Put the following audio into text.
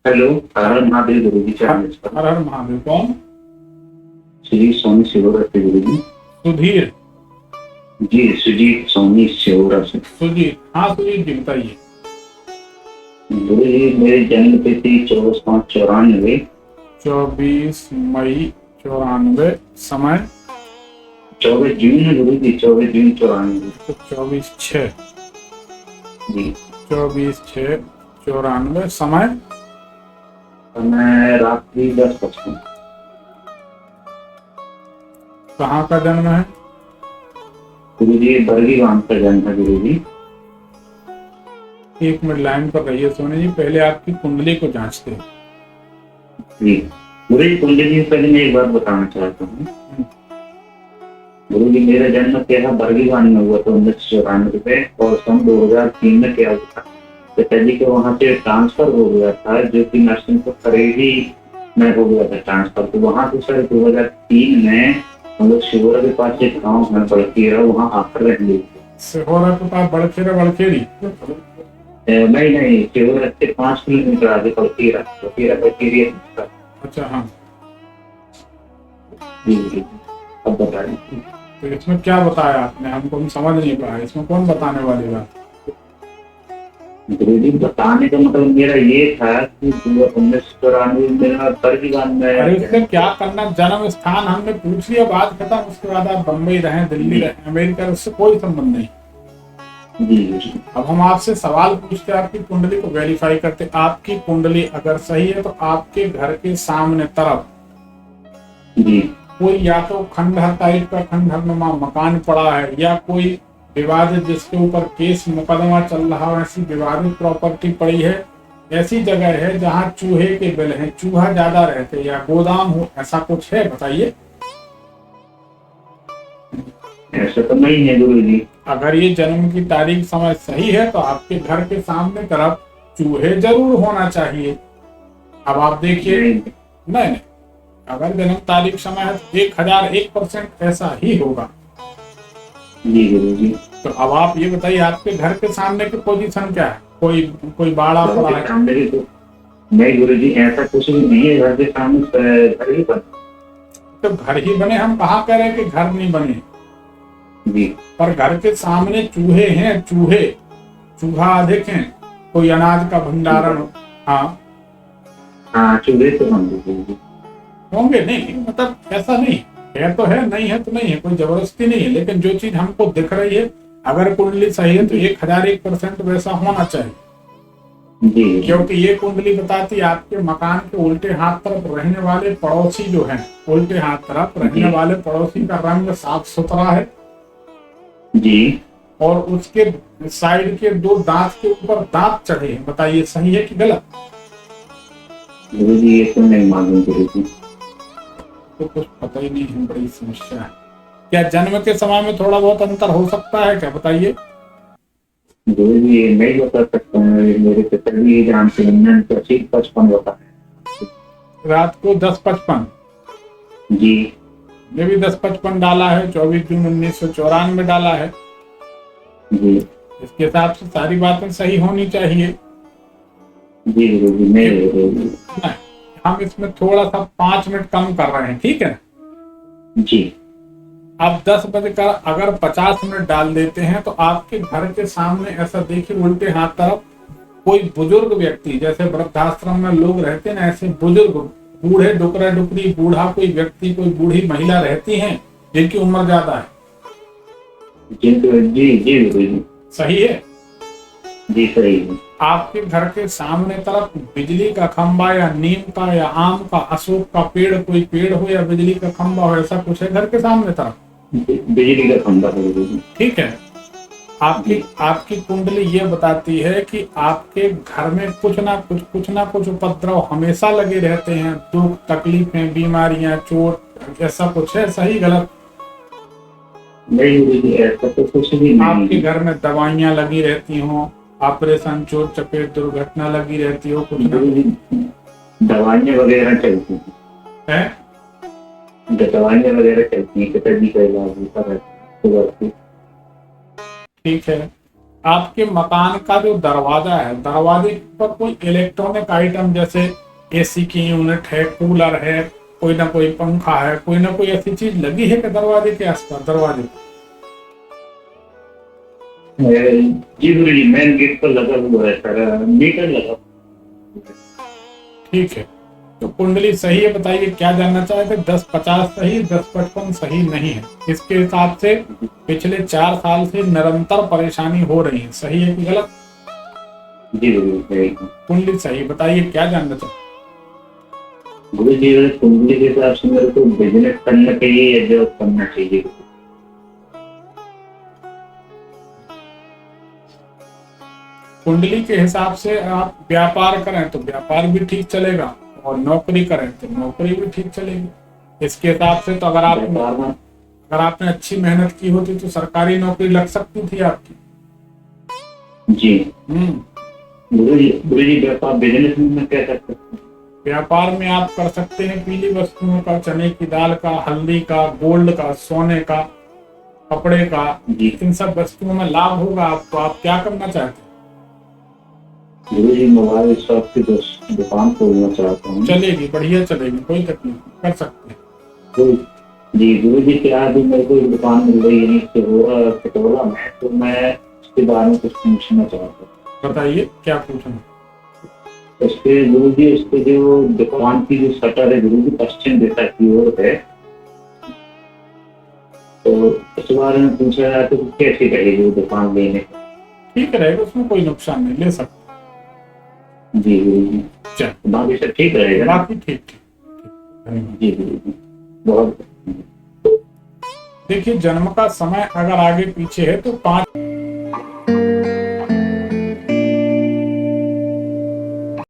Hello. हर हर महादेव गुरु जी, हर चरण नमस्कार। हर महादेव। कौन? श्री स्वामी शिवरात्रि गुरु जी। सुधीर? जी, सुजीत स्वामी शिवरा से। सुजीत, हाँ सुजीत जी बताइए। गुरु जी, मेरी जन्म तिथि 24/5/94। 24 मई 94। समय? 24 जून है गुरु जी, 24 जून 94। तो 24/6। जी। 24/6/94। समय? समय रात्रि 10:55। कहाँ का जन्म है? गुरु जी, बरगी गांव का जन्म है गुरु जी। 1 मिनट लाइन पर रहिए सोनी जी, पहले आपकी कुंडली को जांचते हैं। जी गुरु जी, कुंडली से पहले मैं एक बात बताना चाहता हूँ। गुरु जी, मेरा जन्म क्या है, बरगी गांव में हुआ था 1994 में, और सन 2003 में क्या हुआ था, पिताजी के वहाँ से ट्रांसफर हो गया था, जो कि नरसिंहपुर करेली में हो गया था ट्रांसफर। तो वहाँ से सर 2003 में हम लोग शिवरा के पास एक गाँव है बड़कीरा, वहाँ आकर रह लिए थे। सिहोरा के पास बड़खेड़ा बड़खेड़ी? नहीं नहीं, शिवरा से 5 किलोमीटर आगे बड़कीरा, बड़कीरा बड़कीरी है। अच्छा हाँ। जी जी। अब बता रहे। तो इसमें क्या बताया आपने, हमको हम समझ नहीं पाए, इसमें कौन बताने वाली बात? गुरु जी, बताने का मतलब मेरा ये था कि 1994 में मेरा बरगी गांव अरे में उससे जन्म क्या हुआ। करना, जन्म स्थान हमने पूछ लिया, बात खत्म। उसके बाद आप बम्बई रहे, दिल्ली जी रहे, अमेरिका, उससे कोई संबंध नहीं। जी जी अब हम आपसे सवाल पूछते, आपकी कुंडली को वेरीफाई करते। आपकी कुंडली अगर सही है तो आपके घर के सामने तरफ जी कोई या तो खंडहर टाइप का, खंडहर नुमा मकान पड़ा है, या कोई विवादित जिसके ऊपर केस मुकदमा चल रहा हो, ऐसी विवादित प्रॉपर्टी पड़ी है। ऐसी जगह है जहाँ चूहे के बिल हैं, चूहा ज्यादा रहते, या गोदाम हो, ऐसा कुछ है बताइए। ऐसा तो नहीं है गुरु जी। अगर ये जन्म की तारीख समय सही है तो आपके घर के सामने तरफ चूहे जरूर होना चाहिए। अब आप देखिए। नहीं। नहीं नहीं, अगर जन्म तारीख समय है तो 1001% ऐसा ही होगा। जी गुरु जी। तो अब आप ये बताइए, आपके घर के सामने की पोजीशन क्या है? कोई कोई बाड़ा घर पड़ा के है? सामने भी तो नहीं गुरु जी, ऐसा कुछ भी नहीं है। घर के सामने घर ही बन। तो घर ही बने, हम कहाँ कह रहे हैं कि घर नहीं बने। जी। पर घर के सामने चूहे हैं, चूहे, चूहा अधिक है, कोई अनाज का भंडारण हो। हाँ हाँ, चूहे तो बन गए गुरु जी। होंगे, नहीं मतलब ऐसा नहीं है तो है, नहीं है तो नहीं है, कोई जबरदस्ती नहीं है। लेकिन जो चीज हमको दिख रही है, अगर कुंडली सही है तो जी 1001% वैसा होना चाहिए। जी क्योंकि ये कुंडली बताती है आपके मकान के उल्टे हाथ तरफ रहने वाले पड़ोसी जो हैं, उल्टे हाथ तरफ जी रहने वाले पड़ोसी का रंग साफ सुथरा है, जी। और उसके साइड के 2 दांत के ऊपर दांत चढ़े हैं। बताइए सही है कि गलत? गुरु जी, ये तो नहीं मालूम गुरु जी। तो कुछ पता ही नहीं है, बड़ी समस्या है। क्या जन्म के समय में थोड़ा बहुत अंतर हो सकता है क्या, बताइए? गुरु जी, ये नहीं बता सकता मैं, मेरे पिताजी ही जानते हैं। मैंने तो ठीक 55 बताया। रात को 10:55? जी ये भी 10:55 डाला है, 24 जून 1994 डाला है। जी इसके हिसाब से सारी बातें सही होनी चाहिए। जी गुरु जी, नहीं गुरु जी। नहीं, हम इसमें थोड़ा सा 5 मिनट कम कर रहे हैं, ठीक है? जी अब 10 बजकर अगर 50 मिनट डाल देते हैं तो आपके घर के सामने ऐसा देखिए, उल्टे हाथ तरफ कोई बुजुर्ग व्यक्ति, जैसे वृद्धाश्रम में लोग रहते हैं ना, ऐसे बुजुर्ग, बूढ़े डुकरा डुकरी, बूढ़ा कोई व्यक्ति, कोई बूढ़ी महिला रहती हैं जिनकी उम्र ज्यादा है। जी जी जी गुरु जी। सही है? जी सही है। आपके घर के सामने तरफ बिजली का खंबा, या नीम का, या आम का, अशोक का पेड़, कोई पेड़ हो, या बिजली का खंबा हो, ऐसा कुछ है घर के सामने तरफ? बिजली का खंभा है गुरु जी। ठीक है। आपकी जी आपकी कुंडली ये बताती है कि आपके घर में कुछ ना कुछ उपद्रव हमेशा लगे रहते हैं, दुख तकलीफें, बीमारियां, चोट, ऐसा कुछ है? सही गलत? नहीं गुरु जी, ऐसा तो कुछ भी नहीं आपके है। घर में दवाइयां लगी रहती हो, ऑपरेशन, चोट चपेट, दुर्घटना लगी रहती हो, कुछ ना गुरु जी, दवाइयाँ वगैरह चलती है? हैं, दवाइयाँ वगैरह चलती हैं, पिताजी का इलाज होता रहता है, शुगर की। ठीक है। आपके मकान का जो दरवाजा है, दरवाजे पर कोई इलेक्ट्रॉनिक आइटम जैसे एसी की यूनिट है, कूलर है, कोई ना कोई पंखा है, कोई ना कोई ऐसी चीज लगी है कि दरवाजे के आसपास, दरवाजे पर? जी गुरुजी, मेन गेट पर लगा हुआ है सर, मीटर लगा। ठीक है, तो कुंडली सही है, बताइए क्या जानना चाहते थे? 10-50 सही, 10-55 सही नहीं है। इसके हिसाब से पिछले 4 साल से निरंतर परेशानी हो रही है, सही है कि गलत? जी गुरुजी सही। कुंडली सही, बताइए क्या जानना चाहते? गुरुजी कुंडली के हिसाब से मेरे को बिजनेस करना चाहिए या जॉब करना चाहिए? कुंडली के हिसाब से आप व्यापार करें तो व्यापार भी ठीक चलेगा, और नौकरी करें तो नौकरी भी ठीक चलेगी। इसके हिसाब से तो अगर आपने अच्छी मेहनत की होती तो सरकारी नौकरी लग सकती थी आपकी। जी गुरुजी व्यापार बिजनेस में क्या कर सकते हैं? व्यापार में आप कर सकते हैं पीली वस्तुओं का, चने की दाल का, हल्दी का, गोल्ड का, सोने का, कपड़े का, इन सब वस्तुओं में लाभ होगा आपको। आप क्या करना चाहते हैं? गुरुजी मोबाइल शॉप की दुकान खोलना चाहता हूँ। चलेगी, बढ़िया चलेगी, कोई तकलीफ नहीं, कर सकते हैं। जी गुरुजी, क्या अभी मेरे को एक दुकान मिल रही है कटोरा में, तो मैं उसके बारे में कुछ पूछना चाहता हूँ। बताइए क्या पूछना? उसके गुरुजी, उसके जो दुकान की जो शटर है गुरुजी, पश्चिम दिशा की ओर है, तो उस बारे में पूछा जाए तो कैसी रहेगी वो दुकान लेने? ठीक रहेगा, उसमें कोई नुकसान नहीं, ले सकते। जी गुरुजी, चल बाकी सब ठीक रहेगा? बाकी ठीक ठीक। जी गुरुजी, बहुत। देखिए, जन्म का समय अगर आगे पीछे है तो 5